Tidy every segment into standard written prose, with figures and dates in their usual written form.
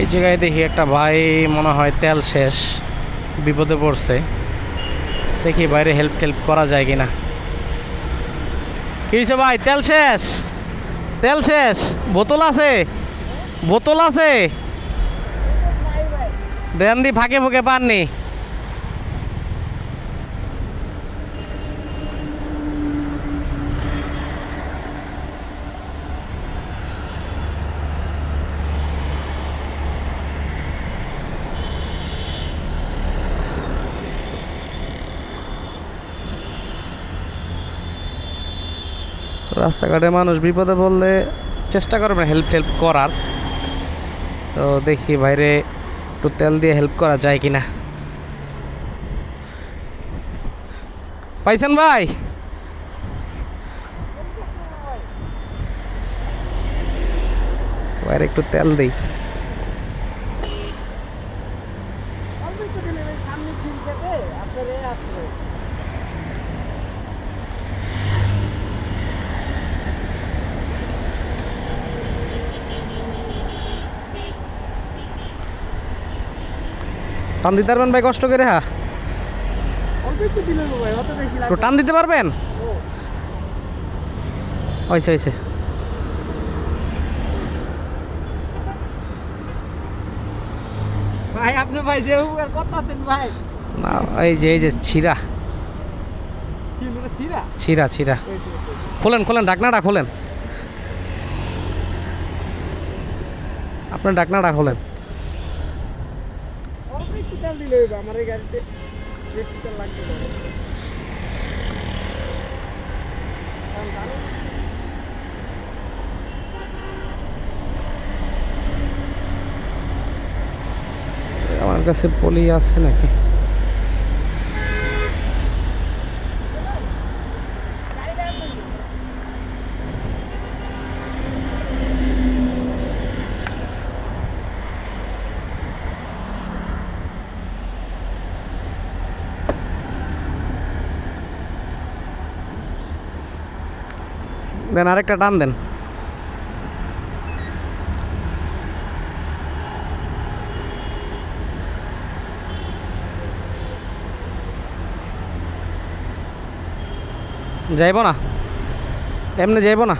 এই জায়গায় দেখি একটা ভাই মনে হয় তেল শেষ, বিপদে পড়ছে। দেখি বাইরে হেল্প টেল্প করা যায় কিনা। কি হয়েছে ভাই? তেল শেষ, তেল শেষ। বোতল আছে, বোতল আছে, দেন দি ফাঁকে ফুকে পাননি। তো রাস্তাঘাটে মানুষ বিপদে পড়লে চেষ্টা করবেন হেল্প টেল্প করার। তো দেখি বাইরে একটু তেল দিয়ে হেল্প করা যায় কিনা। পাইছেন ভাই? বাইরে একটু তেল দিই। টান দিতে পারবেন ভাই কষ্ট করে? হ্যাঁ, একটু টান দিতে পারবেন? হয়েছে হয়েছে। ভাই আপনি ভাই যে উপকার করতেছেন ভাই, না এই যে ছিঁড়া কি বলে ছিরা? ছিঁড়া ছিঁড়া। খোলেন খোলেন, ঢাকনাটা খোলেন, আপনার ঢাকনাটা খোলেন। অল্প একটু তেল দিলে হইবে, আমার এই গাড়িতে বেশি তেল লাগবে না। আমার কাছে পলি আছে নাকি? দেন আরেকটা টান দেন। যাইব না, এমনি যাইব না।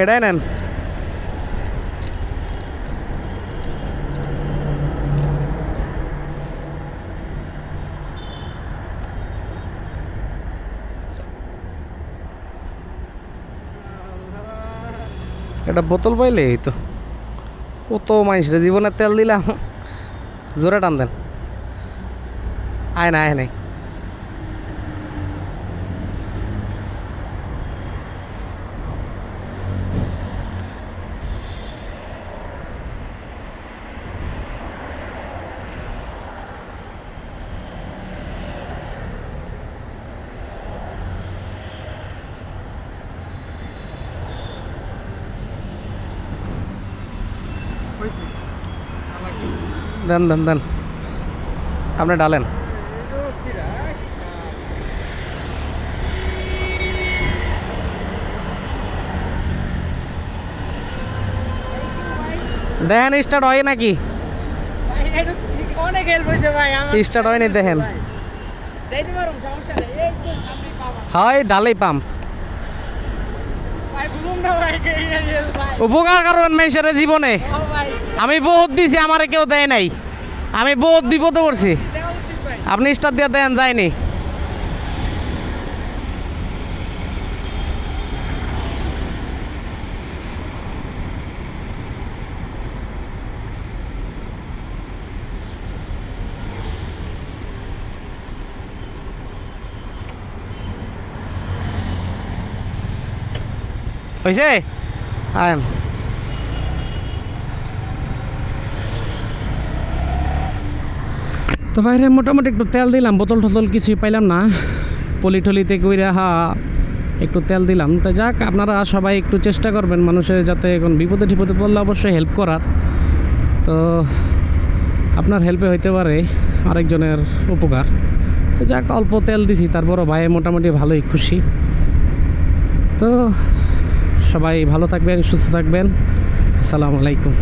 এটাই নেন। এটা বোতল পাইলে এই তো কত মানুষের জীবনে তেল দিলাম। জোরে টান দেন। আয় না, আয় নাই। দেন দেন দেন, আপনি ডালেন। দেখেন স্টার্ট হয় নাকি? অনেক হেল্প হয়েছে ভাই, স্টার্ট হয়নি, দেখেন। যাইতে পারুম, সমস্যা নেই, এই তো সামনে পাবো হয় ডালেই পাম্প। ভাই, ঘুরুম না ভাই, ভাই উপকার করবেন মানুষের জীবনে। ও ভাই আমি বহুত দিছি, আমারে কেউ দেয় নাই। আমি বহুত বিপদে পড়ছি, দেওয়া উচিত ভাই। আপনি স্টার্ট দিয়ে দেন, যায়নি। হয়েছে? আয় তো বাইরে মোটামুটি একটু তেল দিলাম, বোতল টোতল কিছুই পাইলাম না। পলি টলিতে কইরা একটু তেল দিলাম। তো যাক, আপনারা সবাই একটু চেষ্টা করবেন মানুষের যাতে এখন বিপদে টিপদে পড়লে অবশ্যই হেল্প করার। তো আপনার হেল্পে হইতে পারে আরেকজনের উপকার। তো যাক, অল্প তেল দিছি, তারপরও ভাই মোটামুটি ভালোই খুশি। তো সবাই ভালো থাকবেন, সুস্থ থাকবেন। আসসালামু আলাইকুম।